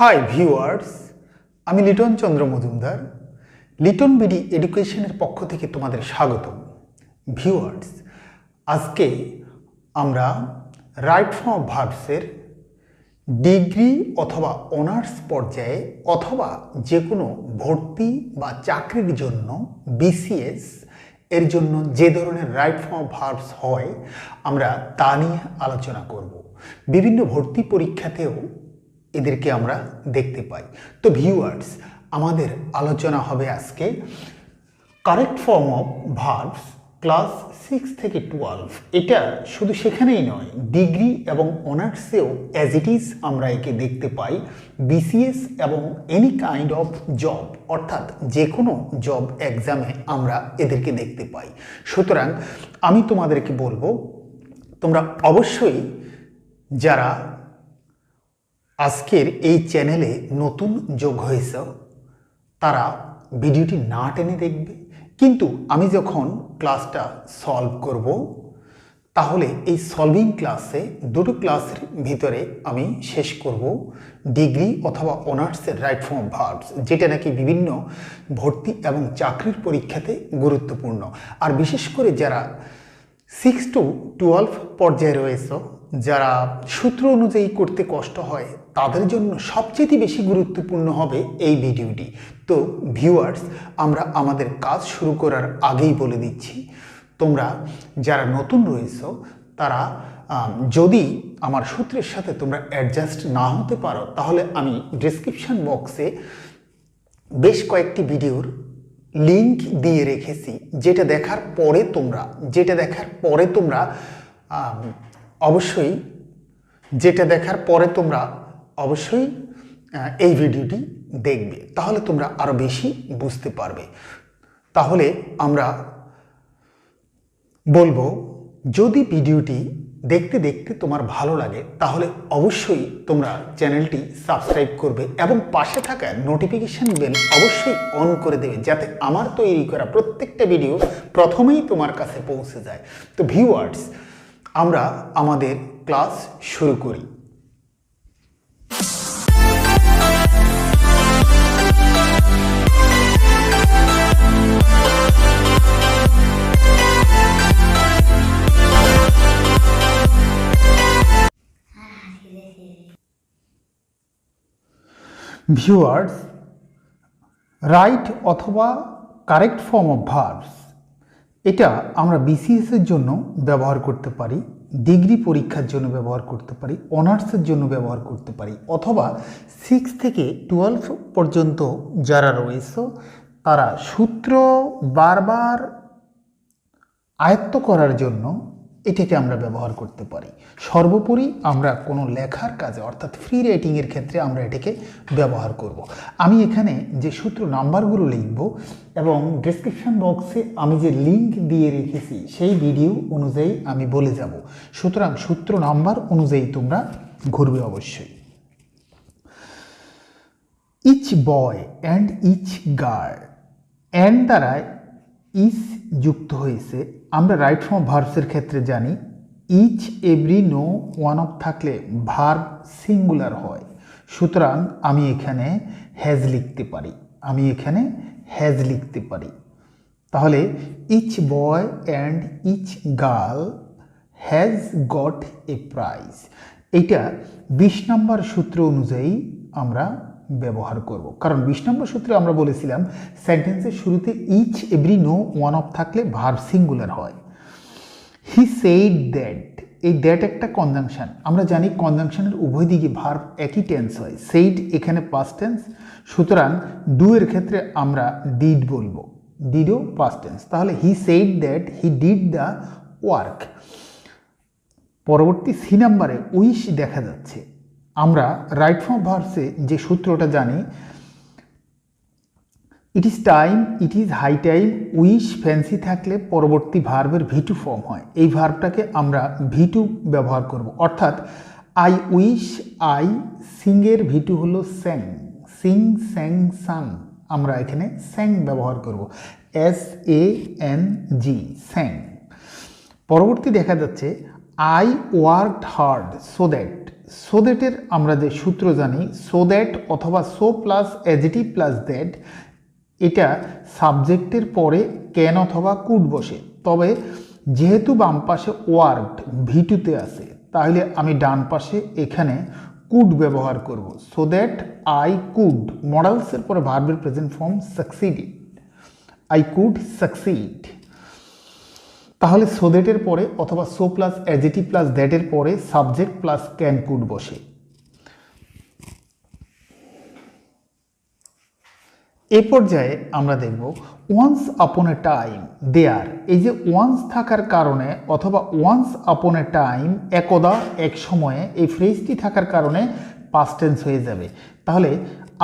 Hi viewers, আমি লিটন চন্দ্র Majumdar Liton BD এডুকেশনের পক্ষ থেকে তোমাদের স্বাগতম। ভিউয়ার্স, আজকে আমরা রাইট ফর্ম অফ ভার্বসের ডিগ্রি অথবা অনার্স পর্যায়ে অথবা যে কোনো ভর্তি বা চাকরির জন্য বিসিএস এর জন্য যে ধরনের রাইট ফর্ম অফ ভার্বস হয় আমরা তা নিয়ে আলোচনা করব। বিভিন্ন ভর্তি পরীক্ষাতেও এদেরকে আমরা দেখতে পাই। তো ভিউয়ার্স, আমাদের আলোচনা হবে আজকে correct form of verbs class 6 থেকে 12। এটা শুধু সেখানেই নয়, ডিগ্রি এবং অনার্সেও অ্যাজ ইট ইজ আমরা একে দেখতে পাই বিসিএস এবং এনি কাইন্ড অফ জব, অর্থাৎ যে কোনো জব এক্সামে আমরা এদেরকে দেখতে পাই। সুতরাং আমি তোমাদেরকে বলবো, তোমরা অবশ্যই যারা আজকের এই চ্যানেলে নতুন যোগ হয়েছ তারা ভিডিওটি না টেনে দেখবে, কিন্তু আমি যখন ক্লাসটা সলভ করব তাহলে এই সলভিং ক্লাসে দুটো ক্লাসের ভিতরে আমি শেষ করব ডিগ্রি অথবা অনার্সের রাইট ফর্ম অফ ভার্বস, যেটা নাকি বিভিন্ন ভর্তি এবং চাকরির পরীক্ষাতে গুরুত্বপূর্ণ। আর বিশেষ করে যারা 6 to 12 পর্যায়ে রয়েছে, যারা সূত্র অনুযায়ী করতে কষ্ট হয়, তাদের জন্য সবচেয়ে বেশি গুরুত্বপূর্ণ হবে এই ভিডিওটি। তো ভিউয়ার্স, আমরা আমাদের কাজ শুরু করার আগেই বলে দিচ্ছি, তোমরা যারা নতুন রয়েছে তারা যদি আমার সূত্রের সাথে তোমরা অ্যাডজাস্ট না হতে পারো, তাহলে আমি ডেসক্রিপশন বক্সে বেশ কয়েকটি ভিডিওর লিংক দিয়ে রেখেছি, যেটা দেখার পরে তোমরা অবশ্যই এই ভিডিওটি দেখবে, তাহলে তোমরা আরো বেশি বুঝতে পারবে। তাহলে আমরা বলবো, যদি ভিডিওটি দেখতে দেখতে তোমার ভালো লাগে তাহলে অবশ্যই তোমরা চ্যানেলটি সাবস্ক্রাইব করবে এবং পাশে থাকা নোটিফিকেশন বেল অবশ্যই অন করে দেবে, যাতে আমার তৈরি করা প্রত্যেকটা ভিডিও প্রথমেই তোমার কাছে পৌঁছে যায়। তো ভিউয়ার্স, আমরা আমাদের ক্লাস শুরু করি। ভিউয়ার্স, রাইট অথবা কারেক্ট ফর্ম অফ ভার্বস এটা আমরা বিসিএস এর জন্য ব্যবহার করতে পারি, ডিগ্রি পরীক্ষার জন্য ব্যবহার করতে পারি, অনার্সের জন্য ব্যবহার করতে পারি, অথবা 6 থেকে 12 পর্যন্ত যারা রয়েছে তারা সূত্র বারবার আয়ত্ত করার জন্য এটাকে আমরা ব্যবহার করতে পারি। সর্বোপরি আমরা কোনো লেখার কাজে অর্থাৎ ফ্রি রাইটিংয়ের ক্ষেত্রে আমরা এটাকে ব্যবহার করব। আমি এখানে যে সূত্র নাম্বারগুলো লিখব এবং ডেসক্রিপশন বক্সে আমি যে লিংক দিয়ে রেখেছি সেই ভিডিও অনুযায়ী আমি বলে যাব। সুতরাং সূত্র নাম্বার অনুযায়ী তোমরা ঘুরবে অবশ্যই। Each boy and each girl, and দ্বারা ইচ যুক্ত হয়েছে। আমরা রাইট ফর্ম ভার্বসের ক্ষেত্রে জানি each, every, no, one of থাকলে ভার্ব সিঙ্গুলার হয়। সুতরাং আমি এখানে হ্যাজ লিখতে পারি। তাহলে each boy and each girl has got a prize. এইটা 20 নম্বর সূত্র অনুযায়ী আমরা ব্যবহার করব, কারণ 20 নম্বর সূত্রে আমরা বলেছিলাম সেন্টেন্সের শুরুতে ইচ, এভরি, নো, ওয়ান অফ থাকলে ভার্ব সিঙ্গুলার হয়। হি সেইড দ্যাট, এই দ্যাট একটা কনজাংশন। আমরা জানি কনজাংশনের উভয় দিকে ভার্ব একই টেন্স হয়। সেইড এখানে পাস্ট টেন্স, সুতরাং ডু এর ক্ষেত্রে আমরা ডিড বলবো, ডিডও পাস্ট টেন্স। তাহলে he said that he did the work. পরবর্তী সি নাম্বারে উইশ দেখা যাচ্ছে। আমরা রাইট ফর্ম ভার্বসে যে সূত্রটা জানি, it is time, it is high time, wish fancy থাকলে পরবর্তী ভার্বের ভি2 ফর্ম হয়। এই ভার্বটাকে আমরা ভি2 ব্যবহার করব, অর্থাৎ আই উইশ, আই, সিংয়ের ভি2 হলো স্যাং, সিং, স্যাং, সাং। আমরা এখানে স্যাং ব্যবহার করব, SANG, স্যাং। পরবর্তী দেখা যাচ্ছে I worked hard so that, so দ্যাটের আমরা যে সূত্র জানি, সো দ্যাট অথবা so plus adjective plus that, এটা সাবজেক্টের পরে ক্যান অথবা কুড বসে। তবে যেহেতু বাম পাশে ওয়ার্ড ভিটুতে আছে, তাহলে আমি ডান পাশে এখানে কুড ব্যবহার করব। সো দ্যাট আই কুড, মডেলসের পরে ভার্বের present form succeeded, I could succeed. তাহলে সো দ্যাটের পরে অথবা সো প্লাস অ্যাডজেক্টিভ প্লাস দ্যাটের পরে সাবজেক্ট প্লাস ক্যান কুড বসে। এ পর্যায়ে আমরা দেখব ওয়ান্স আপন এ টাইম দেয়ার। এই যে ওয়ান্স থাকার কারণে অথবা ওয়ান্স আপন এ টাইম, একদা এক সময়ে, এই ফ্রেজটি থাকার কারণে পাস্ট টেন্স হয়ে যাবে। তাহলে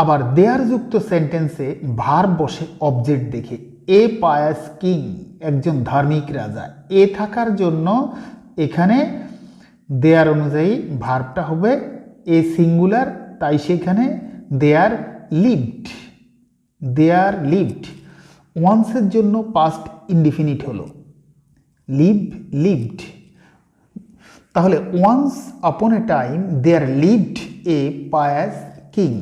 আবার দেয়ার যুক্ত সেন্টেন্সে ভার্ব বসে অবজেক্ট দেখে। এ পায়াস কিং, একজন ধার্মিক রাজা। এ থাকার জন্য এখানে দেয়ার অনুযায়ী ভার্বটা হবে এ সিঙ্গুলার, তাই সেখানে দেয়ার লিভড, দেয়ার লিভড। ওয়ান্সের জন্য পাস্ট ইনডিফিনিট হলো লিভ, লিভড। তাহলে once upon a time there lived a pious king.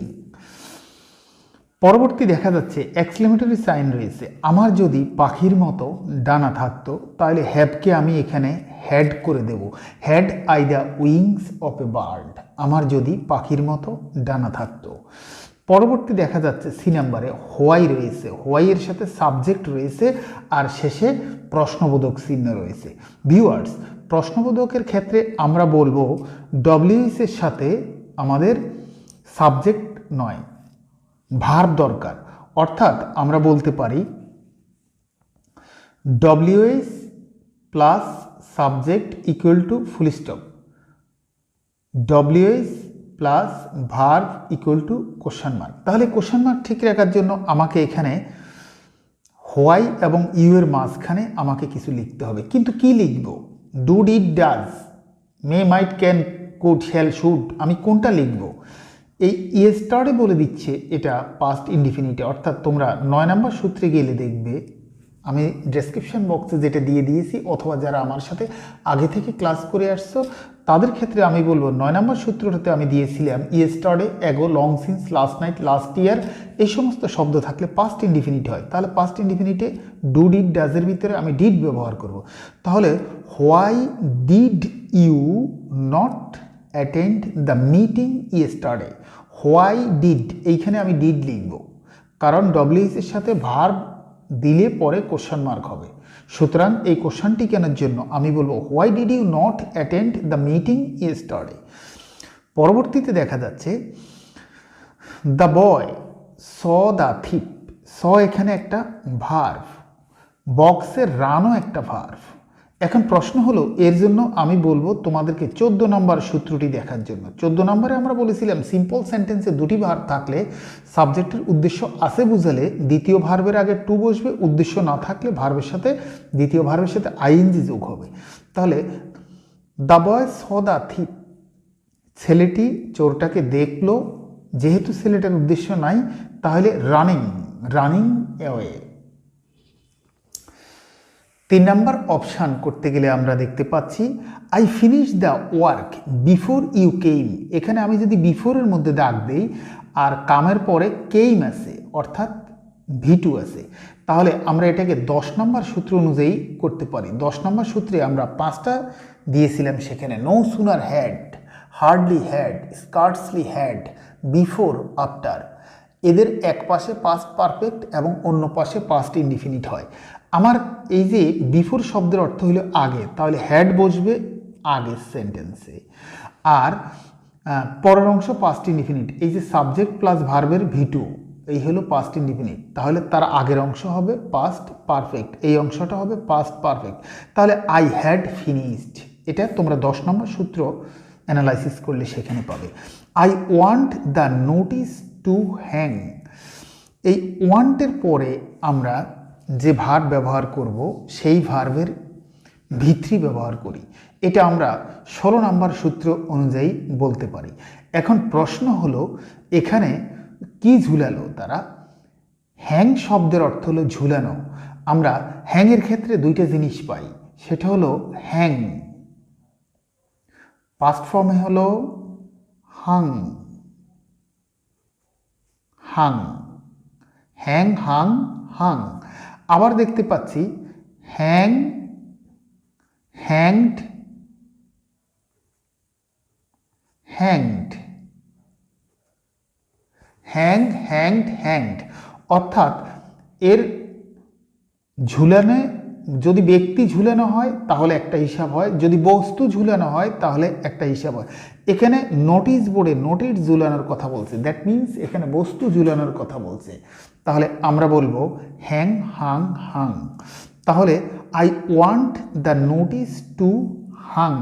পরবর্তী দেখা যাচ্ছে এক্সক্লেমেটরি সাইন রয়েছে। আমার যদি পাখির মতো ডানা থাকতো, তাহলে হ্যাভকে আমি এখানে হ্যাড করে দেব। Had I the wings of a bird, আমার যদি পাখির মতো ডানা থাকতো। পরবর্তী দেখা যাচ্ছে সি নাম্বারে হোয়াই রয়েছে। হোয়াইয়ের সাথে সাবজেক্ট রয়েছে আর শেষে প্রশ্নবোধক চিহ্ন রয়েছে। ভিউয়ার্স, প্রশ্নবোধকের ক্ষেত্রে আমরা বলবো ডব্লিউএস এর সাথে আমাদের সাবজেক্ট নয়, ভার্ব দরকার। অর্থাৎ আমরা বলতে পারি WS plus subject equal to full stop, WS plus verb equal to question mark. তাহলে কোশ্চেন মার্ক ঠিক রাখার জন্য আমাকে এখানে হোয়াই এবং ইউ এর মাঝখানে আমাকে কিছু লিখতে হবে। কিন্তু কি লিখব? Do, did, does, may, might, can, could, shall, should, আমি কোনটা লিখব? এই ইয়েস্টারডে বলে দিচ্ছে এটা পাস্ট ইনডিফিনিটে। অর্থাৎ তোমরা 9 নম্বর সূত্রে গেলে দেখবে, আমি ডেসক্রিপশন বক্সে যেটা দিয়ে দিয়েছি, অথবা যারা আমার সাথে আগে থেকে ক্লাস করে আসছো তাদের ক্ষেত্রে আমি বলবো 9 নম্বর সূত্রটাতে আমি দিয়েছিলাম yesterday, ago, long since, last night, last year, এই সমস্ত শব্দ থাকলে পাস্ট ইনডিফিনিট হয়। তাহলে পাস্ট ইনডিফিনিটে ডু, ডিড, ডাজের ভিতরে আমি ডিড ব্যবহার করব। তাহলে why did you not attend the meeting yesterday? Why did, এইখানে আমি ডিড লিখব, কারণ ডব্লিউএস এর সাথে ভার্ব দিলে পরে কোশ্চেন মার্ক হবে। সুতরাং এই কোশ্চেনটি কেনার জন্য আমি বলবো why did you not attend the meeting yesterday. পরবর্তীতে দেখা যাচ্ছে the boy saw the thief. স এখানে একটা ভার্ব, বক্সের রানও একটা ভার্ব। এখন প্রশ্ন হলো, এর জন্য আমি বলবো তোমাদেরকে 14 নম্বর সূত্রটি দেখার জন্য। 14 নম্বরে আমরা বলেছিলাম সিম্পল সেন্টেন্সে দুটি ভার্ব থাকলে সাবজেক্টের উদ্দেশ্য আছে বুঝালে দ্বিতীয় ভার্বের আগে টু বসবে, উদ্দেশ্য না থাকলে ভার্বের সাথে দ্বিতীয় ভার্বের সাথে আইএনজি যোগ হবে। তাহলে the boy saw the thief, ছেলেটি চোরটাকে দেখলো। যেহেতু ছেলেটার উদ্দেশ্য নাই, তাহলে রানিং, রানিং অ্যাওয়ে। 3 নম্বর অপশান করতে গেলে আমরা দেখতে পাচ্ছি I finish the work before you came. এখানে আমি যদি বিফোরের মধ্যে দাগ দিই আর কামের পরে কেইম আছে, অর্থাৎ ভি2 আছে, তাহলে আমরা এটাকে 10 নম্বর সূত্র অনুযায়ী করতে পারি। 10 নম্বর সূত্রে আমরা 5টা দিয়েছিলাম, সেখানে no sooner had, hardly had, scarcely had, before, after. এদের এক পাশে পাস্ট পারফেক্ট এবং অন্য পাশে পাস্ট ইনডিফিনিট হয়। আমার এই যে বিফোর শব্দের অর্থ হলো আগে, তাহলে হ্যাড বসবে আগের সেন্টেন্সে, আর পরের অংশ পাস্ট ইনডিফিনিট। এই যে সাবজেক্ট প্লাস ভার্বের ভি2, এই হলো পাস্ট ইনডিফিনিট, তাহলে তার আগের অংশ হবে পাস্ট পারফেক্ট, এই অংশটা হবে পাস্ট পারফেক্ট। তাহলে আই হ্যাড ফিনিশড, এটা তোমরা 10 নম্বর সূত্র অ্যানালাইসিস করলে সেখানে পাবে। I want the notice two hang, এই ওয়ান্টের পরে আমরা যে ভার্ব ব্যবহার করব সেই ভার্বের ভি3 ব্যবহার করি। এটা আমরা 16 নম্বর সূত্র অনুযায়ী বলতে পারি। এখন প্রশ্ন হলো, এখানে কি ঝুলালো তারা? হ্যাং শব্দের অর্থ হলো ঝুলানো। আমরা হ্যাংয়ের ক্ষেত্রে 2টা জিনিস পাই, সেটা হলো হ্যাং, পাস্ট ফর্মে হলো হাং, হাং, হ্যাং, হাং, হাং। আবার দেখতে পাচ্ছি hang, hanged, hanged, hang, hanged, hanged. অর্থাৎ এর ঝুলানো, যদি ব্যক্তি ঝুলানো হয় তাহলে একটা হিসাব হয়, যদি বস্তু ঝুলানো হয় তাহলে একটা হিসাব হয়। এখানে নোটিশ বোর্ডে নোটিশ ঝুলানোর কথা বলছে, দ্যাট মিনস এখানে বস্তু ঝুলানোর কথা বলছে। তাহলে আমরা বলবো হ্যাং, হাং, হাং। তাহলে I want the notice to hung.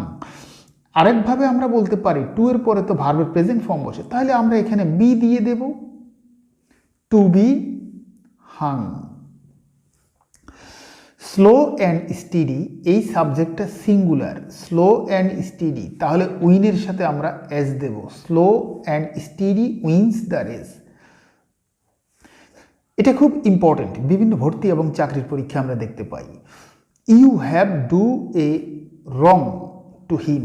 আরেকভাবে আমরা বলতে পারি, টু এর পরে তো ভার্বের প্রেজেন্ট ফর্ম বসে, তাহলে আমরা এখানে বি দিয়ে দেব, to be hung. Slow and steady, এই সাবজেক্টটা সিঙ্গুলার, স্লো অ্যান্ড স্টিডি, তাহলে উইনের সাথে আমরা এস দেব, slow and steady wins the race. এটা খুব ইম্পর্টেন্ট, বিভিন্ন ভর্তি এবং চাকরির পরীক্ষা আমরা দেখতে পাই। You have do a wrong to him,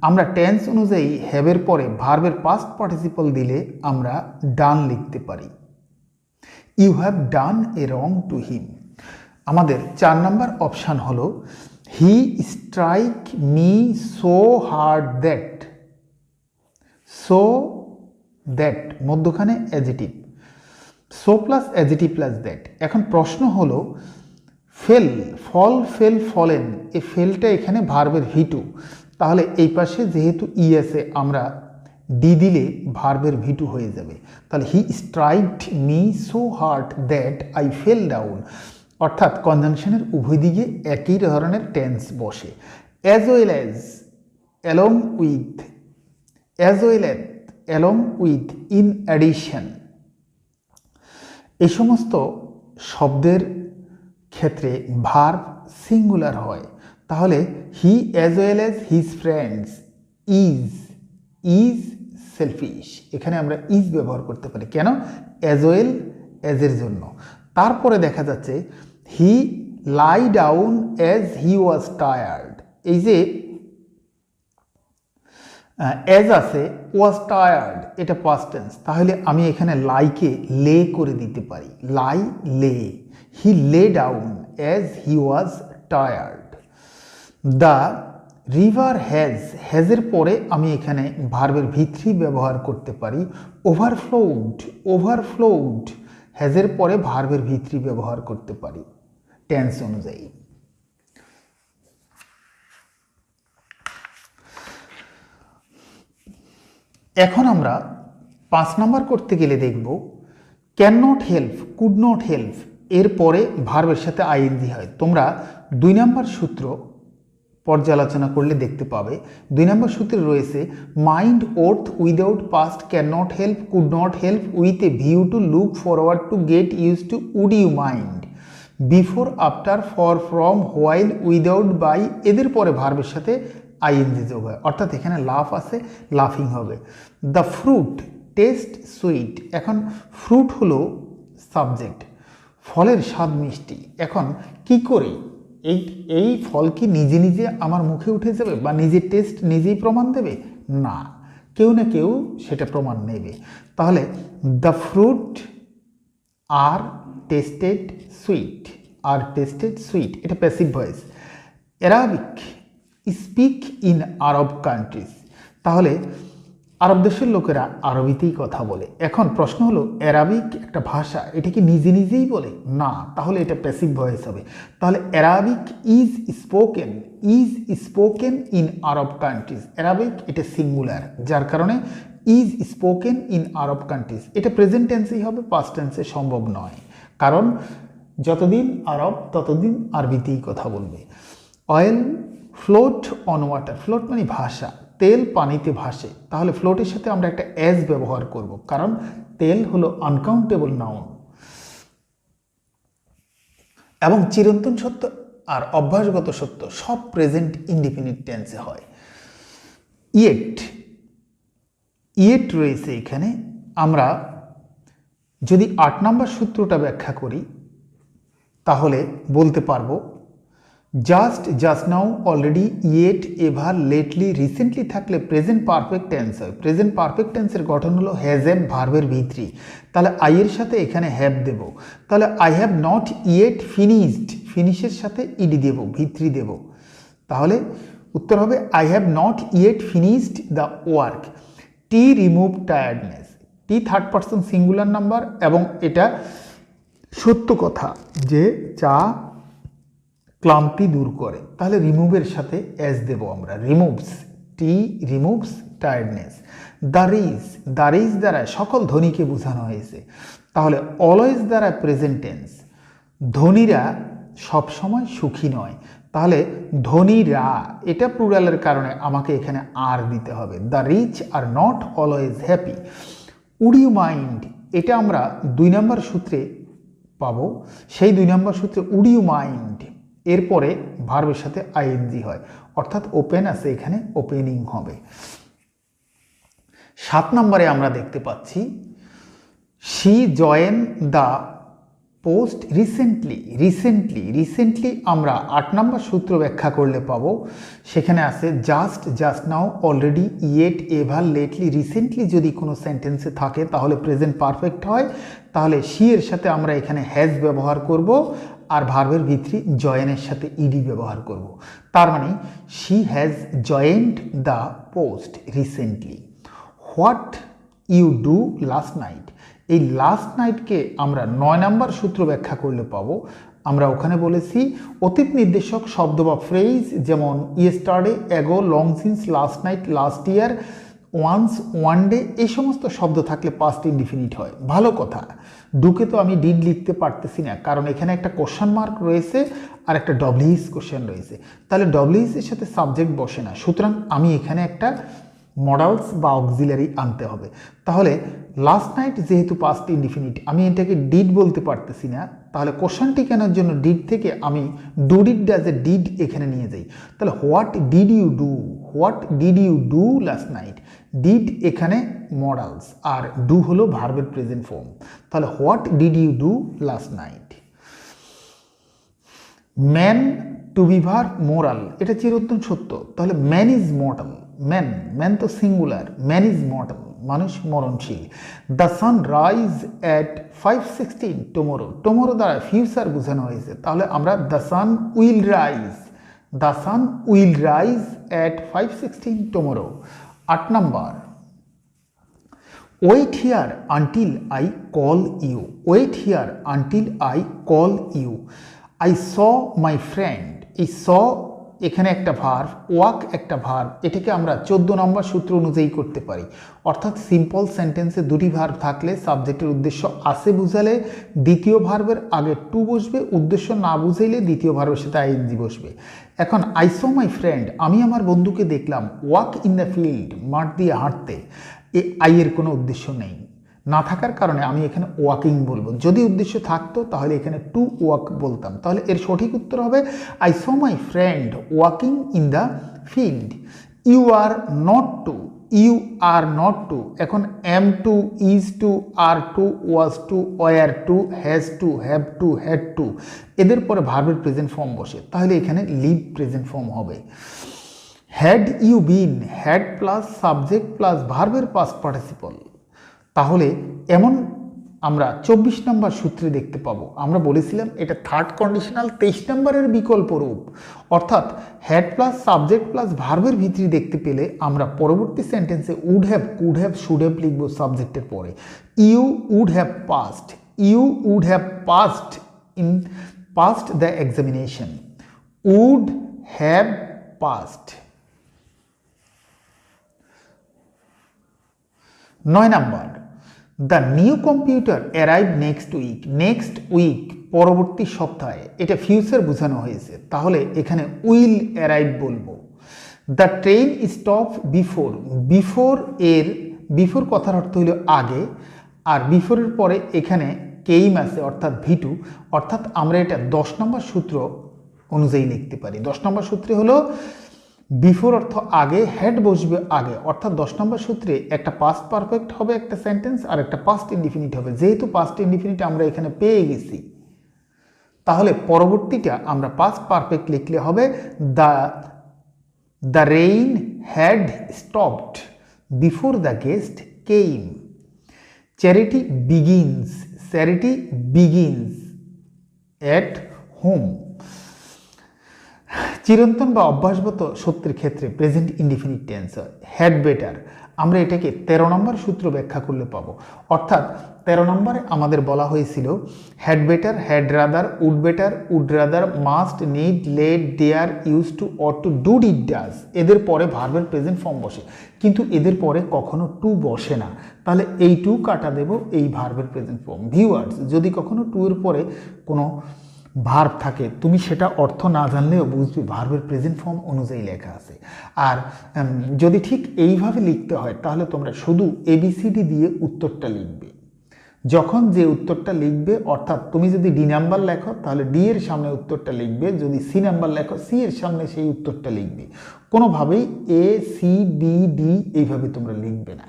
আমরা টেন্স অনুযায়ী হ্যাভের পরে ভার্বের পাস্ট পার্টিসিপল দিলে আমরা ডান লিখতে পারি। You have done a wrong to him. আমাদের 4 নম্বর অপশান হলো he strike me so hard that, so that মধ্যখানে adjective, so plus adjective plus that. এখন প্রশ্ন হলো ফেল, ফল, ফেল, ফলেন, এই ফেলটা এখানে ভার্বের ভিটু, তাহলে এই পাশে যেহেতু ই আছে আমরা ডি দিলে ভার্বের ভিটু হয়ে যাবে। তাহলে he striked me so hard that I fell down, অর্থাৎ কনজাংশনের উভয় দিকে একই ধরনের টেন্স বসে। As well as, along with, as well as, along with, in addition, এই সমস্ত শব্দের ক্ষেত্রে ভার্ব সিঙ্গুলার হয়। তাহলে he as well as his friends is, is selfish, এখানে আমরা ইজ ব্যবহার করতে পারি, কেন? অ্যাজ ওয়েল অ্যাজের জন্য। তারপরে দেখা যাচ্ছে he lie down as he was tired, এই যে অ্যাজ আছে, ওয়াজ টায়ার্ড এটা পাস্ট টেন্স, তাহলে আমি এখানে লাইকে লে করে দিতে পারি, লাই, lay, he lay down as he was tired. The river has, হ্যাজের পরে আমি এখানে ভার্বের ভিত্রি ব্যবহার করতে পারি। ওভারফ্লোড, ওভারফ্লোড, হ্যাজের পরে ভার্বের ভিত্রি ব্যবহার করতে পারি টেন্স অনুযায়ী। এখন আমরা 5 নাম্বার করতে গেলে দেখব can not help, could not help, এরপরে ভার্বের সাথে আইএনজি হয়। তোমরা 2 নম্বর সূত্র পর্যালোচনা করলে দেখতে পাবে 2 নম্বর সূত্রে রয়েছে mind worth without past can not help, could not help, with a view to look forward to get use to, would you mind, before, after, for, from, while, without, by, এদের পরে ভার্বের সাথে আইএনজি যোগ হয়, অর্থাৎ এখানে লাফ আছে, লাফিং হবে। দ্য ফ্রুট টেস্ট সুইট, এখন ফ্রুট হলো সাবজেক্ট, ফলের স্বাদ মিষ্টি। এখন কি করে এই ফল কি নিজে নিজে আমার মুখে উঠে যাবে বা নিজের টেস্ট নিজেই প্রমাণ দেবে? না, কেউ না কেউ সেটা প্রমাণ নেবে। তাহলে the fruit are tasted sweet, are tasted sweet, এটা passive voice. Arabic speak in Arab countries, তাহলে আরব দেশের লোকেরা আরবিতেই কথা বলে। এখন প্রশ্ন হলো অ্যারাবিক একটা ভাষা, এটা কি নিজে নিজেই বলে? না, তাহলে এটা প্যাসিভ ভয়েস হবে। তাহলে Arabic is spoken, is spoken in Arab countries, Arabic এটা সিঙ্গুলার, যার কারণে is spoken in Arab countries, এটা প্রেজেন্ট টেন্সেই হবে, পাস্ট টেন্সে সম্ভব নয়, কারণ যতদিন আরব ততদিন আরবিতেই কথা বলবে। Oil float on water, float মানে ভাষা, তেল পানিতে ভাসে, তাহলে ফ্লোটের সাথে আমরা একটা অ্যাজ ব্যবহার করব, কারণ তেল হলো আনকাউন্টেবল নাউন এবং চিরন্তন সত্য আর অভ্যাসগত সত্য সব প্রেজেন্ট ইনডিফিনিট টেন্সে হয়। ইয়েট, ইয়েট রয়েছে এখানে। আমরা যদি 8 নম্বর সূত্রটা ব্যাখ্যা করি তাহলে বলতে পারবো just now, already, yet, ever, lately, recently থাকলে প্রেজেন্ট পারফেক্ট টেন্স হয়। প্রেজেন্ট পারফেক্ট টেন্সের গঠন হলো হ্যাজ হ্যাভ ভার্বের ভিত্রি, তাহলে আই এর সাথে এখানে হ্যাভ দেব। তাহলে I have not yet finished, ফিনিশের সাথে ইডি দেব, ভিত্রি দেব। তাহলে উত্তর হবে I have not yet finished the work. Tea remove tiredness, tea third person singular number এবং এটা সত্য কথা যে চা ক্লান্তি দূর করে, তাহলে রিমুভের সাথে এস দেব আমরা, removes, it removes tiredness. The rich দ্বারা সকল ধনীকে বোঝানো হয়েছে, তাহলে অলওয়েজ দ্বারা প্রেজেন্ট টেন্স, ধনীরা সবসময় সুখী নয়, তাহলে ধনীরা এটা প্লুরালের কারণে আমাকে এখানে আর দিতে হবে। The rich are not always happy. Would you mind, এটা আমরা 2 নম্বর সূত্রে পাবো, সেই 2 নম্বর সূত্রে উড ইউ মাইন্ড এরপরে ভার্বের সাথে আইএনজি হয়, অর্থাৎ ওপেন আছে এখানে ওপেনিং হবে। 7 নম্বরে আমরা দেখতে পাচ্ছি she join the post recently আমরা 8 নম্বর সূত্র ব্যাখ্যা করলে পাবো, সেখানে আছে just now, already, yet, ever, lately, recently যদি কোনো সেন্টেন্সে থাকে তাহলে প্রেজেন্ট পারফেক্ট হয়, তাহলে শি এর সাথে আমরা এখানে হ্যাজ ব্যবহার করব আর ভার্বের ভিত্রি জয়েনের সাথে ইডি ব্যবহার করব। তার মানে she has joined the post recently. What you do last night, এই লাস্ট নাইটকে আমরা 9 নম্বর সূত্র ব্যাখ্যা করলে পাবো। আমরা ওখানে বলেছি অতীত নির্দেশক শব্দ বা ফ্রেজ, যেমন yesterday, ago, long since, last night, last year, once, one day, এই সমস্ত শব্দ থাকলে পাস্ট ইনডিফিনিট হয়। ভালো কথা, ডুকে তো আমি ডিড লিখতে পারতেছি না, কারণ এখানে একটা কোশ্চেন মার্ক রয়েছে আর একটা ডব্লিউএস কোশ্চেন রয়েছে, তাহলে ডব্লিউএস এর সাথে সাবজেক্ট বসে না, সুতরাং আমি এখানে একটা মডালস বা অক্সিলারি আনতে হবে। তাহলে লাস্ট নাইট যেহেতু পাস্ট ইনডিফিনিট, আমি এটাকে ডিড বলতে পারতেছি না, তাহলে কোশ্চেনটি কেনার জন্য ডিড থেকে আমি do did as a did এখানে নিয়ে যাই। তাহলে what did you do last night, did এখানে মডালস আর ডু হলো ভার্বের প্রেজেন্ট ফর্ম, তাহলে what did you do last night. Man to be verb moral, এটা চিরন্তন সত্য, তাহলে ম্যান ইজ মর্টাল, ম্যান তো সিঙ্গুলার, ম্যান ইজ মর্টাল, মানুষ মরণশীল। The sun rise at 5:16 tomorrow দ্বারা ফিউচার বোঝানো হয়েছে, তাহলে আমরা the sun will rise at 5:16 tomorrow. 8 নম্বর wait here until I call you, I saw my friend, এই স এখানে একটা ভার্ব, ওয়াক একটা ভার্ব, এটাকে আমরা 14 নম্বর সূত্র অনুযায়ী করতে পারি, অর্থাৎ সিম্পল সেন্টেন্সে 2টি ভার্ব থাকলে সাবজেক্টের উদ্দেশ্য আছে বুঝালে দ্বিতীয় ভার্বের আগে টু বসবে, উদ্দেশ্য না বুঝাইলে দ্বিতীয় ভার্বের সাথে আইএনজি বসবে। এখন আই স মাই ফ্রেন্ড, আমি আমার বন্ধুকে দেখলাম, ওয়াক ইন দ্য ফিল্ড, মাঠ দিয়ে হাঁটতে, এ আই এর কোনো উদ্দেশ্য নেই, না থাকার কারণে আমি এখানে ওয়াকিং বলবো, যদি উদ্দেশ্য থাকতো তাহলে এখানে টু ওয়াক বলতাম, তাহলে এর সঠিক উত্তর হবে I saw my friend walking in the field. You are not to, এখন am to, is to, are to, was to, were to, has to, have to, had to, এদের পরে ভার্বের প্রেজেন্ট ফর্ম বসে, তাহলে এখানে লিভ প্রেজেন্ট ফর্ম হবে। Had you been, had plus subject plus ভার্বের past participle, তাহলে এমন আমরা 24 নম্বর সূত্রে দেখতে পাবো। আমরা বলেছিলাম এটা থার্ড কন্ডিশনাল 23 নম্বরের বিকল্প রূপ, অর্থাৎ হ্যাড প্লাস সাবজেক্ট প্লাস ভার্বের ভিতরে দেখতে পেলে আমরা পরবর্তী সেন্টেন্সে would have, could have, should have লিখবো সাবজেক্টের পরে। You would have passed in passed the examination, would have passed. 9 নম্বর the new computer arrive next week পরবর্তী সপ্তাহে, এটা ফিউচার বোঝানো হয়েছে, তাহলে এখানে উইল অ্যারাইভ বলবো। দ্য ট্রেন স্টপ বিফোর কথার অর্থ হলো আগে, আর বিফোরের পরে এখানে কেইম আছে অর্থাৎ ভিটু, অর্থাৎ আমরা এটা 10 নম্বর সূত্র অনুযায়ী লিখতে পারি। 10 নম্বর সূত্রে হলো বিফোর অর্থ আগে, হেড বসবে আগে, অর্থাৎ 10 নম্বর সূত্রে একটা পাস্ট পারফেক্ট হবে একটা সেন্টেন্স আর একটা পাস্ট ইনডিফিনিট হবে, যেহেতু পাস্ট ইনডিফিনিট আমরা এখানে পেয়ে গেছি তাহলে পরবর্তীটা আমরা পাস্ট পারফেক্ট লিখলে হবে the rain had stopped before the guest came. Charity begins at home. চিরন্তন বা অভ্যাসগত সত্যের ক্ষেত্রে প্রেজেন্ট ইনডিফিনিট টেন্স হয়। হ্যাড বেটার, আমরা এটাকে 13 নম্বর সূত্র ব্যাখ্যা করলে পাবো। অর্থাৎ 13 নম্বরে আমাদের বলা হয়েছিল had better, had rather, would rather, must, need, let, dare, use to, ought to, do, did, does, এদের পরে ভার্বের প্রেজেন্ট ফর্ম বসে, কিন্তু এদের পরে কখনো টু বসে না। তাহলে এই টু কাটা দেব এই ভার্বের প্রেজেন্ট ফর্ম। ভিউয়ার্স, যদি কখনো টু এর পরে কোনো ভার্ব থাকে, তুমি সেটা অর্থ না জানলেও বুঝবে ভার্বের প্রেজেন্ট ফর্ম অনুযায়ী লেখা আছে। আর যদি ঠিক এইভাবে লিখতে হয় তাহলে তোমরা শুধু এবিসিডি দিয়ে উত্তরটা লিখবে। যখন যে উত্তরটা লিখবে, অর্থাৎ তুমি যদি ডি নাম্বার লেখো তাহলে ডি এর সামনে উত্তরটা লিখবে, যদি সি নাম্বার লেখো সি এর সামনে সেই উত্তরটা লিখবে। কোনোভাবেই এ সি বি ডি এইভাবে তোমরা লিখবে না।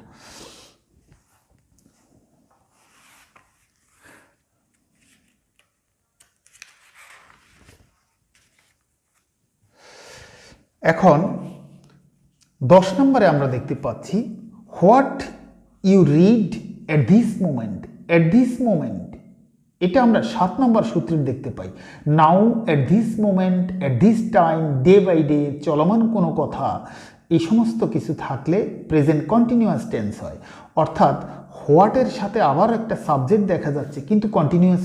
এখন 10 নম্বরে আমরা দেখতে পাচ্ছি what you read at this moment. এটা আমরা 7 নম্বর সূত্রে দেখতে পাই। Now, at this moment, at this time, day by day, চলমান কোনো কথা, এই সমস্ত কিছু থাকলে প্রেজেন্ট কন্টিনিউয়াস টেন্স হয়। অর্থাৎ হোয়াটের সাথে আবার একটা সাবজেক্ট দেখা যাচ্ছে কিন্তু কন্টিনিউয়াস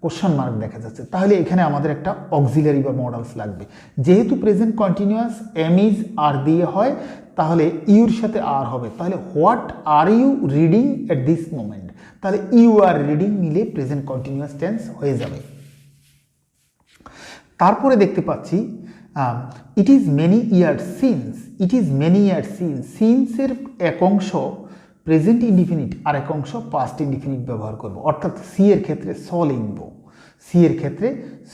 কোশ্চেন মার্ক দেখা যাচ্ছে, তাহলে এখানে আমাদের একটা অক্সিলারি বা মডেলস লাগবে। যেহেতু present continuous am is are দিয়ে হয়, তাহলে ইউর সাথে আর হবে। তাহলে what are you reading at this moment, তাহলে ইউ আর রিডিং মিলে প্রেজেন্ট কন্টিনিউয়াস টেন্স হয়ে যাবে। তারপরে দেখতে পাচ্ছি it is many years since. সিন্সের এক অংশ প্রেজেন্ট ইনডিফিনিট আর এক অংশ পাস্ট ইনডিফিনিট ব্যবহার করব। অর্থাৎ সি এর ক্ষেত্রে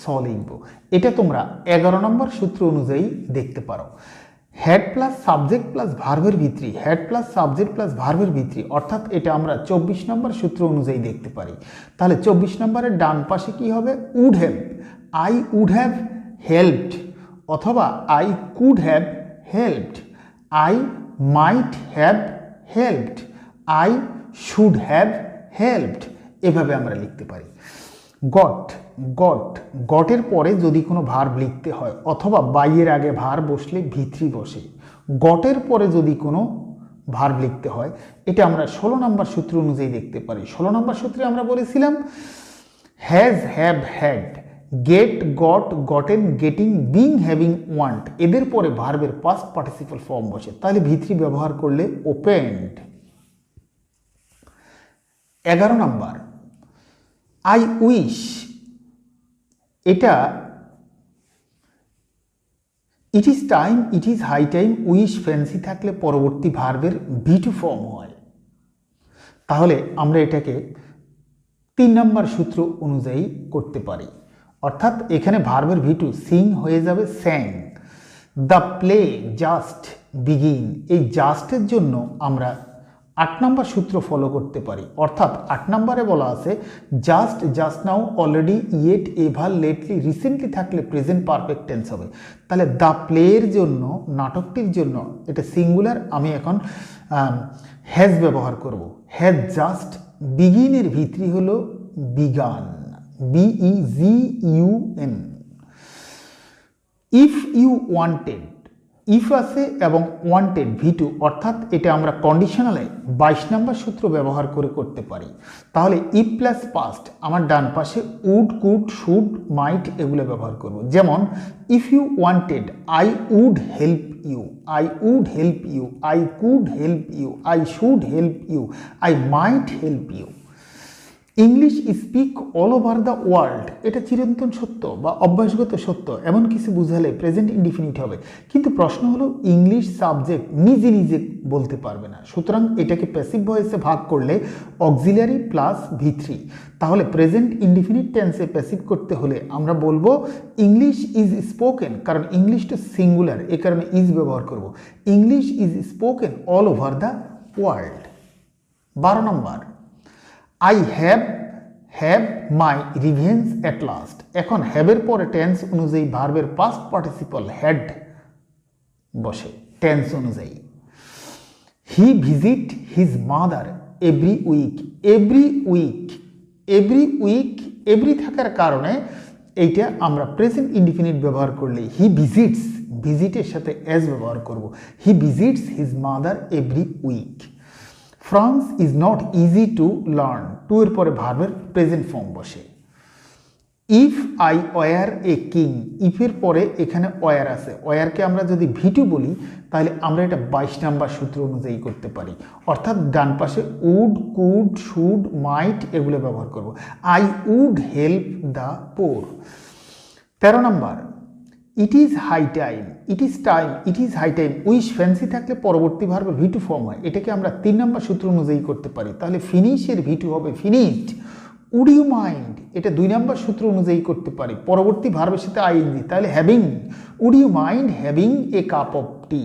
স লিখব। এটা তোমরা 11 নম্বর সূত্র অনুযায়ী দেখতে পারো। হ্যাড প্লাস সাবজেক্ট প্লাস ভার্বের ভিত্তি, অর্থাৎ এটা আমরা 24 নম্বর সূত্র অনুযায়ী দেখতে পারি। তাহলে 24 নম্বরের ডান পাশে কি হবে? Would have, I would have helped, অথবা I could have helped, I might have helped, I should have helped, এভাবে আমরা লিখতে পারি। গটের পরে যদি কোনো ভার্ব লিখতে হয়, অথবা বাইয়ের আগে ভার্ব বসলে ভিত্রি বসে, গটের পরে যদি কোনো ভার্ব লিখতে হয়, এটা আমরা 16 নম্বর সূত্র অনুযায়ী দেখতে পারি। 16 নম্বর সূত্রে আমরা বলেছিলাম has, have, had, get, got, gotten, getting, being, having, want, এদের পরে ভার্বের পাস্ট পার্টিসিপল ফর্ম বসে, তাহলে ভিত্রি ব্যবহার করলে ওপেন্ড। 11 নম্বর আই উইশ, এটা it is time, it is high time, wish fancy থাকলে পরবর্তী ভার্বের ভি2 ফর্ম হয়। তাহলে আমরা এটাকে 3 নম্বর সূত্র অনুযায়ী করতে পারি। অর্থাৎ এখানে ভার্বের ভি2 সিং হয়ে যাবে স্যাং। দ্য প্লে জাস্ট বিগিন, এই জাস্টের জন্য আমরা 8 নম্বর সূত্র ফলো করতে পারি। অর্থাৎ 8 নম্বরে বলা আছে just, just now, already, yet, ever, lately, recently থাকলে প্রেজেন্ট পারফেক্ট টেন্স হবে। তাহলে দ্য প্লের জন্য, নাটকটির জন্য, এটা সিঙ্গুলার, আমি এখন হ্যাজ ব্যবহার করব। হ্যাজ জাস্ট বিগিনের ভিত্তি হলো began, BEGUN। If you wanted, if আছে এবং ওয়ান্টেড ভি2, অর্থাৎ এটা আমরা কন্ডিশনালে 22 নম্বর সূত্র ব্যবহার করে করতে পারি। তাহলে ইফ প্লাস পাস্ট, আমার ডান পাশে উড, কুড, শুড, মাইট এগুলো ব্যবহার করব। যেমন if you wanted, I would help you, I would help you, I could help you, I should help you, I might help you. English speak all over the world, এটা চিরন্তন সত্য বা অভ্যাসগত সত্য এমন কিছু বুঝালে প্রেজেন্ট ইনডিফিনিট হবে। কিন্তু প্রশ্ন হলো ইংলিশ সাবজেক্ট নিজে নিজে বলতে পারবে না, সুতরাং এটাকে প্যাসিভ ভয়েসে ভাগ করলে অক্সিলারি প্লাস ভি3। তাহলে প্রেজেন্ট ইনডিফিনিট টেন্সে প্যাসিভ করতে হলে আমরা বলবো ইংলিশ ইজ স্পোকেন, কারণ ইংলিশ তো সিঙ্গুলার, এ কারণে ইজ ব্যবহার করব। English is spoken all over the world. 12 নম্বর I have have my revenge at last. এখন হ্যাভের পরে টেন্স অনুযায়ী ভার্বের পাস্ট পার্টিসিপল হ্যাড বসে টেন্স অনুযায়ী। He visit his mother every week. Every week, every week, every থাকার কারণে এইটা আমরা প্রেজেন্ট ইনডিফিনিট ব্যবহার করলে হি ভিজিটস, ভিজিটের সাথে অ্যাজ ব্যবহার করব। He visits his mother every week. France is not easy to learn, to এর পরে ভার্বের প্রেজেন্ট ফর্ম বসে। If I were a king, ইফের পরে এখানে ওয়ার আছে, ওয়ারকে আমরা যদি ভিটু বলি তাহলে আমরা এটা 22 নম্বর সূত্র অনুযায়ী করতে পারি, অর্থাৎ ডান পাশে উড, কুড, শুড, মাইট এগুলো ব্যবহার করব। I would help the poor. 13 নম্বর, it is high time, it is time, it is high time. Wish fancy থাকলে পরবর্তী ভার্বের ভিটু ফর্ম হয়, এটাকে আমরা 3 নম্বর সূত্র অনুযায়ী করতে পারি। তাহলে ফিনিশের ভিটু হবে ফিনিশড। উড ইউ মাইন্ড, এটা 2 নম্বর সূত্র অনুযায়ী করতে পারি, পরবর্তী ভার্বের সাথে আইএনজি, তাহলে having. Would you mind having a cup of tea.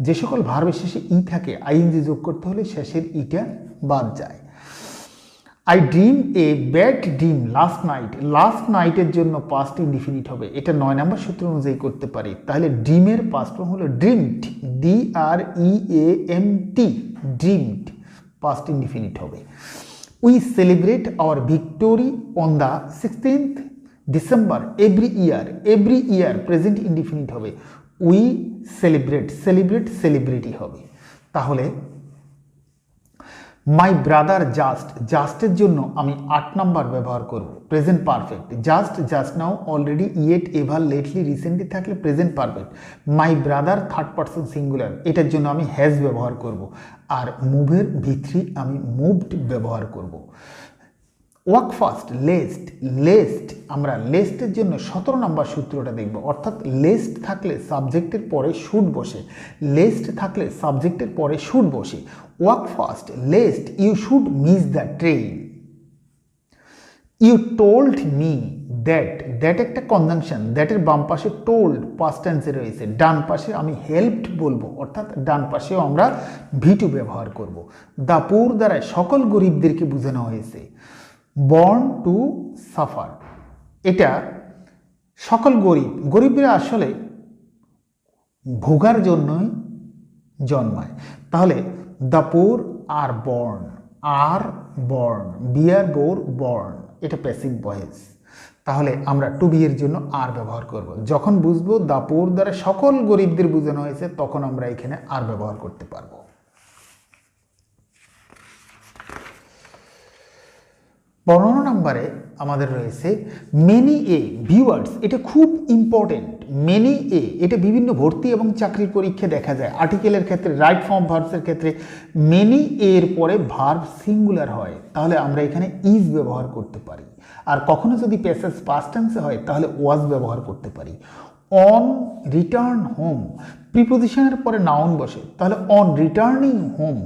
যে সকল ভার্বের শেষে ই থাকে আইএনজি যোগ করতে হলে শেষের ইটা বাদ যায়। I dream a bad dream last night, last নাইটের জন্য পাস্ট ইনডিফিনিট হবে, এটা 9 নম্বর সূত্র অনুযায়ী করতে পারি। তাহলে ড্রিমের পাস্ট ফর্ম হলো dreamed, DREAMT, dreamed, past indefinite হবে। We celebrate our victory on the 16th December every year, every year present indefinite হবে। We celebrate, celebrate, celebrity হবে। তাহলে মাই ব্রাদার জাস্ট, জাস্টের জন্য আমি 8 নাম্বার ব্যবহার করব, present perfect. Just, just now, already, yet, ever, lately, recently থাকলে present perfect. My brother third person singular, এটার জন্য আমি হ্যাজ ব্যবহার করব। আর মুভের ভিত্রি আমি মুভড ব্যবহার করব। ওয়াক ফাস্ট, লেস্ট, লেস্ট, আমরা লেস্টের জন্য 17 নম্বর সূত্রটা দেখব, অর্থাৎ লেস্ট থাকলে সাবজেক্টের পরে শুড বসে, লেস্ট থাকলে সাবজেক্টের পরে শুড বসে। Walk fast, lest you should miss the train. You told me that, that একটা কনজাংশন, দ্যাটের বাম পাশে টোল্ড পাস্ট টেন্সে রয়েছে, ডান পাশে আমি হেল্পড বলবো, অর্থাৎ ডান পাশেও আমরা ভিটু ব্যবহার করব। দ্য পুর দ্বারা সকল গরিবদেরকে বোঝানো হয়েছে। বর্ন টু সাফার, এটা সকল গরিব, গরিবরা আসলে ভোগার জন্যই জন্মায়। তাহলে the poor are born, are born, bear bore born, এটা প্যাসিভ ভয়েস। তাহলে আমরা টু বি এর জন্য আর ব্যবহার করব। যখন বুঝবো দ্য পুর দ্বারা সকল গরিবদের বোঝানো হয়েছে তখন আমরা এখানে আর ব্যবহার করতে পারবো। বর্ণনা নাম্বারে আমাদের রয়েছে মেনি এ ভিউয়ার্স, এটা খুব ইম্পর্টেন্ট। মেনি এ, এটা বিভিন্ন ভর্তি এবং চাকরির পরীক্ষা দেখা যায়। আর্টিকেলের ক্ষেত্রে, রাইট ফর্ম ভার্বসের ক্ষেত্রে মেনি এর পরে ভার্ব সিঙ্গুলার হয়, তাহলে আমরা এখানে ইজ ব্যবহার করতে পারি। আর কখনো যদি প্যাসেজ পাস্ট টেন্সে হয় তাহলে ওয়াজ ব্যবহার করতে পারি। অন রিটার্ন হোম, প্রিপোজিশনের পরে নাউন বসে, তাহলে অন রিটার্নিং হোম।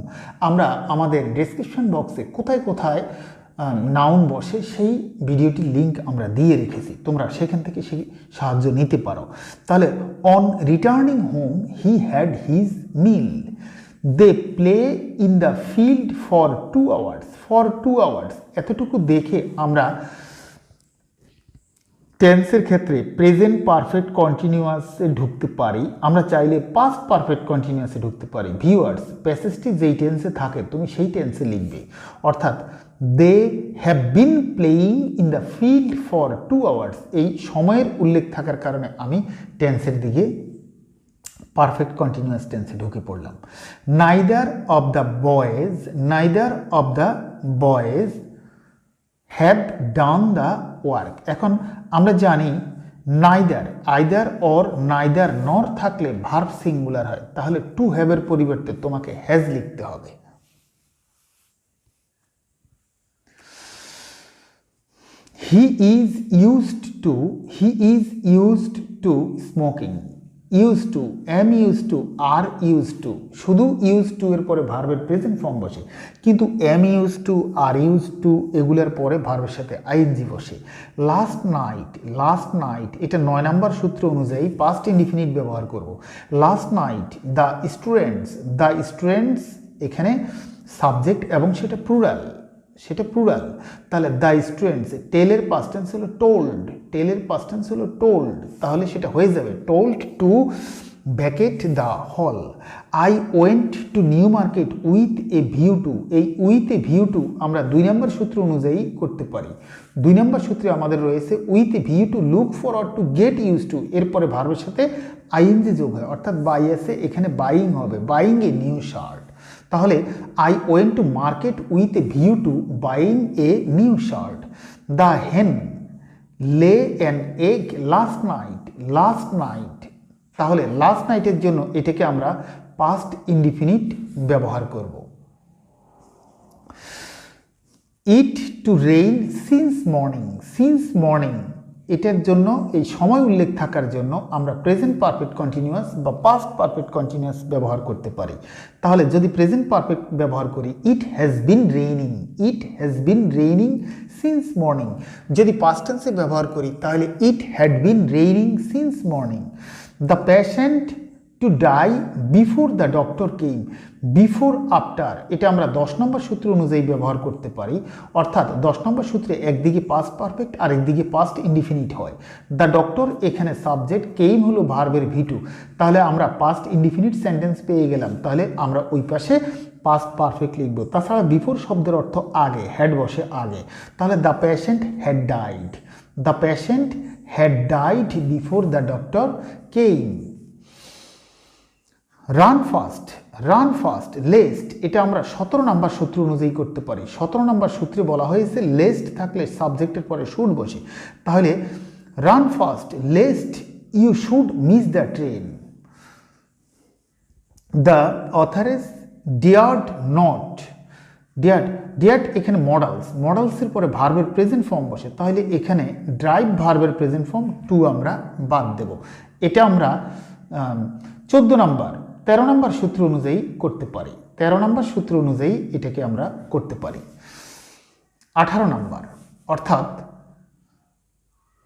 আমরা আমাদের ডেসক্রিপশন বক্সে কোথায় কোথায় নাউন বসে সেই ভিডিওটির লিঙ্ক আমরা দিয়ে রেখেছি, তোমরা সেখান থেকে সেই সাহায্য নিতে পারো। তাহলে on returning home he had his meal. They play in the field for 2 hours, for 2 hours, এতটুকু দেখে আমরা টেন্সের ক্ষেত্রে প্রেজেন্ট পারফেক্ট কন্টিনিউয়াসে ঢুকতে পারি, আমরা চাইলে পাস্ট পারফেক্ট কন্টিনিউয়াসে ঢুকতে পারি। ভিউয়ার্স, প্যাসেজটি যেই টেন্সে থাকে তুমি সেই টেন্সে লিখবে, অর্থাৎ they have been playing in the field for 2 hours, এই সময়ের উল্লেখ থাকার কারণে আমি টেন্সের দিকে পারফেক্ট কন্টিনিউয়াস টেন্সে ঢুকে পড়লাম। Neither of the boys, neither of the boys have done the work. এখন আমরা জানি নাইদার, আইদার অর নাইদার নর থাকলে ভার্ব সিঙ্গুলার হয়, তাহলে টু হ্যাভের পরিবর্তে তোমাকে হ্যাজ লিখতে হবে। He is used to smoking. Use to, am use to, are use to, শুধু ইউজ টু এর পরে ভার্বের প্রেজেন্ট ফর্ম বসে, কিন্তু am use to, are use to এগুলোর পরে ভার্বের সাথে আইএনজি বসে। লাস্ট নাইট, লাস্ট নাইট, এটা 9 নম্বর সূত্র অনুযায়ী পাস্ট ইনডিফিনিট ব্যবহার করব। Last night the students, the students এখানে সাবজেক্ট এবং সেটা প্লুরাল, সেটা প্লুরাল। তাহলে দ্য স্টুডেন্টস, টেলের পাস্ট টেন্স হলো টোল্ড, টেলের পাস্ট টেন্স হলো টোল্ড, তাহলে সেটা হয়ে যাবে told to ভ্যাকেট the hall. I went two new market with a view two, এই উইথ এ ভিউ টু আমরা 2 নম্বর সূত্র অনুযায়ী করতে পারি। 2 নম্বর সূত্রে আমাদের রয়েছে with a view to look forward to get use to, এরপরে ভার্বের সাথে আইএনজি যোগ হয়, অর্থাৎ বাই আছে, এখানে বাইং হবে, বাইং এ নিউ শার্ট। তাহলে I went to market with a view to buying a new shirt. The hen lay an egg last night, last night, তাহলে লাস্ট নাইটের জন্য এটাকে আমরা পাস্ট ইনডিফিনিট ব্যবহার করব। It to rain since morning, since morning, এটার জন্য এই সময় উল্লেখ থাকার জন্য আমরা প্রেজেন্ট পারফেক্ট কন্টিনিউয়াস বা পাস্ট পারফেক্ট কন্টিনিউয়াস ব্যবহার করতে পারি। তাহলে যদি প্রেজেন্ট পারফেক্ট ব্যবহার করি it has been raining, it has been raining since morning. যদি পাস্ট টেন্সে ব্যবহার করি তাহলে it had been raining since morning. The patient to die before the doctor came, before after, এটা আমরা 10 নম্বর সূত্র অনুযায়ী ব্যবহার করতে পারি, অর্থাৎ 10 নম্বর সূত্রে একদিকে পাস্ট পারফেক্ট আর একদিকে পাস্ট ইনডিফিনিট হয়। দ্য ডক্টর এখানে সাবজেক্ট, কেম হলো ভার্বের ভিটু, তাহলে আমরা পাস্ট ইনডিফিনিট সেন্টেন্স পেয়ে গেলাম, তাহলে আমরা ওই পাশে পাস্ট পারফেক্ট লিখব। তাছাড়া বিফোর শব্দের অর্থ আগে, হ্যাড বসে আগে, তাহলে the patient had died, the patient had died before the doctor came. Run fast, run fast, lest, এটা আমরা 17 নম্বর সূত্র অনুযায়ী করতে পারি। 17 নম্বর সূত্রে বলা হয়েছে লেস্ট থাকলে সাবজেক্টের পরে শুড বসে, তাহলে run fast lest you should miss the train. The others dared not, dared, dared এখানে মডালস, মডালসের পরে ভার্বের প্রেজেন্ট ফর্ম বসে, তাহলে এখানে ড্রাইভ ভার্বের প্রেজেন্ট ফর্ম টু আমরা বাদ দেব। এটা আমরা 14 নম্বর 13 নম্বর সূত্র অনুযায়ী করতে পারি, 13 নম্বর সূত্র অনুযায়ী এটাকে আমরা করতে পারি। 18 নম্বর, অর্থাৎ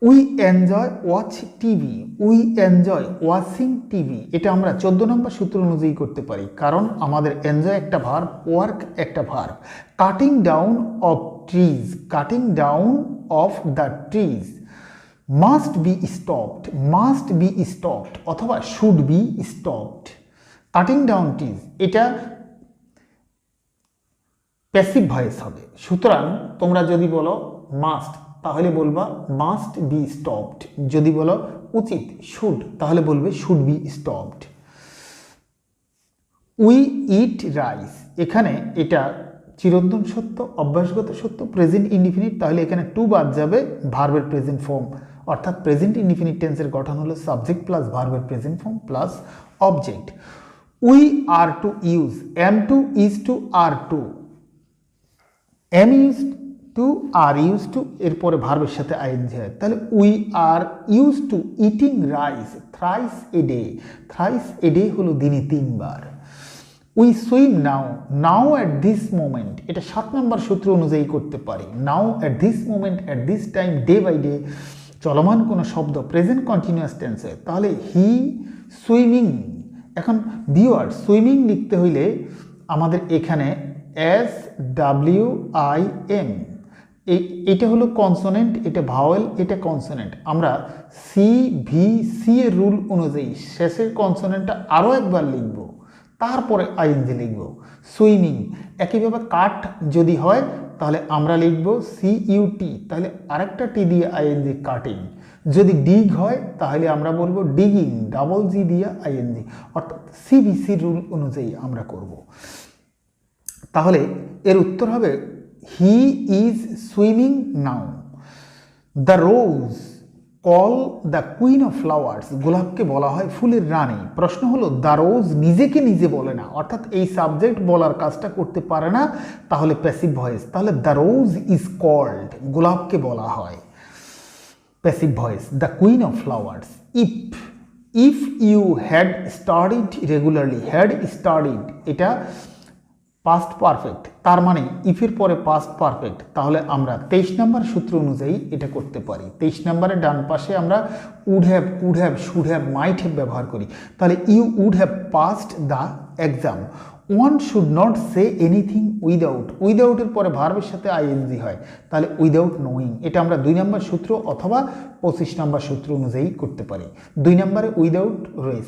we enjoy watch TV, we enjoy watching TV, এটা আমরা 14 নম্বর সূত্র অনুযায়ী করতে পারি, কারণ আমাদের এনজয় একটা ভার্ব, ওয়ার্ক একটা verb. Cutting down of trees, cutting down of the trees, must be stopped, must be stopped অথবা should be stopped. Cutting down trees এটা প্যাসিভ ভয়েস হবে, সুতরাং তোমরা যদি বলো মাস্ট তাহলে বলবা মাস্ট বি স্টপড, যদি বলো উচিত শুড তাহলে বলবে should be stopped. We eat rice, এখানে এটা চিরন্তন সত্য, অভ্যাসগত সত্য, প্রেজেন্ট ইনডিফিনিট, তাহলে এখানে টু বাদ যাবে, ভার্বের প্রেজেন্ট ফর্ম, অর্থাৎ প্রেজেন্ট ইনডিফিনিট টেন্সের গঠন হলো সাবজেক্ট প্লাস ভার্বের present form plus object. We are to use, am to is to are to, am use to are use to, এরপরে ভার্বের সাথে আইএনজি হয়, তাহলে we are use to eating rice thrice a day, thrice a day হলো দিনে 3 বার। We swim now, now at this moment, এটা 7 নম্বর সূত্র অনুযায়ী করতে পারি। Now at this moment, at this time, day by day, চলমান কোনো শব্দ প্রেজেন্ট কন্টিনিউয়াস টেন্সে, তাহলে হি সুইমিং। এখন ভিউয়ার সুইমিং লিখতে হইলে আমাদের এখানে SWIM, এটা হলো কনসোনেন্ট, এটা ভাওয়েল, এটা কনসোনেন্ট। আমরা CVC এর রুল অনুযায়ী শেষের কনসোনেন্টটা আরও একবার লিখব, তারপরে আইএনজি লিখব। সুইমিং, একইভাবে কাট যদি হয় তাহলে আমরা লিখব CUT, তাহলে আরেকটা টি দিয়ে আইএনজি কাটিং। যদি ডিগ হয় তাহলে আমরা বলবো ডিগিং, ডাবল জি দিয়ে আইএনজি, অর্থাৎ CVC রুল অনুযায়ী আমরা করব। তাহলে এর উত্তর হবে he is swimming now. The rose call the queen of flowers, গোলাপকে বলা হয় ফুলের রানী। প্রশ্ন হলো দ্য রোজ নিজেকে নিজে বলে না, অর্থাৎ এই সাবজেক্ট বলার কাজটা করতে পারে না, তাহলে প্যাসিভ ভয়েস, তাহলে দ্য রোজ ইজ কল্ড, গোলাপকে বলা হয়, passive voice. The queen of flowers. If you had studied regularly, had studied এটা পাস্ট পারফেক্ট, তার মানে ইফের পরে পাস্ট পারফেক্ট, তাহলে আমরা 23 নম্বর সূত্র অনুযায়ী এটা করতে পারি। 23 নম্বরের ডান পাশে আমরা would have, could have, should have, might have ব্যবহার করি, তাহলে you would have passed the exam, one should not say anything without, উইদাউটের পরে ভার্বের সাথে আইএনজি হয়, তাহলে উইদাউট নোয়িং, এটা আমরা 2 নম্বর সূত্র অথবা 25 নম্বর সূত্র অনুযায়ী করতে পারি। 2 নম্বরে উইদাউট রয়েছে।